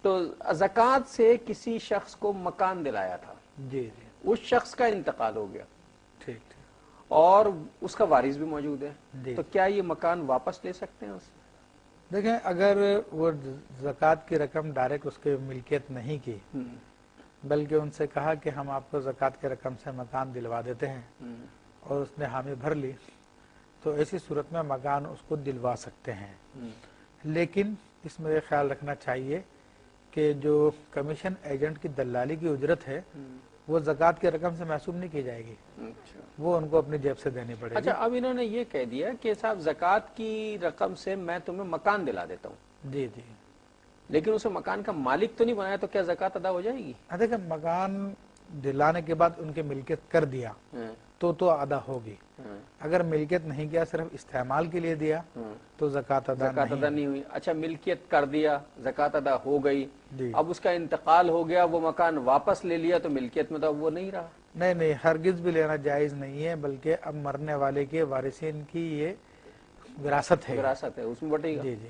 تو زکوٰۃ سے کسی شخص کو مکان دلایا تھا، جی جی اس شخص کا انتقال ہو گیا ٹھیک ٹھیک اور اس کا وارث بھی موجود ہے، جی تو کیا یہ مکان واپس لے سکتے ہیں اسے؟ دیکھیں، اگر وہ زکوٰۃ کی رقم ڈائریکٹ اس کے ملکیت نہیں کی، بلکہ ان سے کہا کہ ہم آپ کو زکوٰۃ کی رقم سے مکان دلوا دیتے ہیں اور اس نے حامی بھر لی، تو ایسی صورت میں مکان اس کو دلوا سکتے ہیں۔ لیکن اس میں یہ خیال رکھنا چاہیے کہ جو کمیشن ایجنٹ کی دلالی کی اجرت ہے وہ زکوٰۃ کی رقم سے محسوب نہیں کی جائے گی، اچھا وہ ان کو اپنی جیب سے دینی پڑے گی۔ اچھا، اب انہوں نے یہ کہہ دیا کہ صاحب زکوٰۃ کی رقم سے میں تمہیں مکان دلا دیتا ہوں، جی جی لیکن اسے مکان کا مالک تو نہیں بنایا، تو کیا زکوٰۃ ادا ہو جائے گی؟ دیکھیں، مکان دلانے کے بعد ان کی ملکیت کر دیا تو ادا ہوگی۔ اگر ملکیت نہیں کیا، صرف استعمال کے لیے دیا تو زکوٰۃ ادا نہیں ہوئی۔ اچھا، ملکیت کر دیا، زکوٰۃ ادا ہو گئی، جی اب اس کا انتقال ہو گیا، وہ مکان واپس لے لیا تو ملکیت میں تو اب وہ نہیں رہا۔ نہیں، ہرگز بھی لینا جائز نہیں ہے، بلکہ اب مرنے والے کے وارثین کی یہ وراثت ہے، وراثت ہے، اس میں بٹے گا۔ جی جی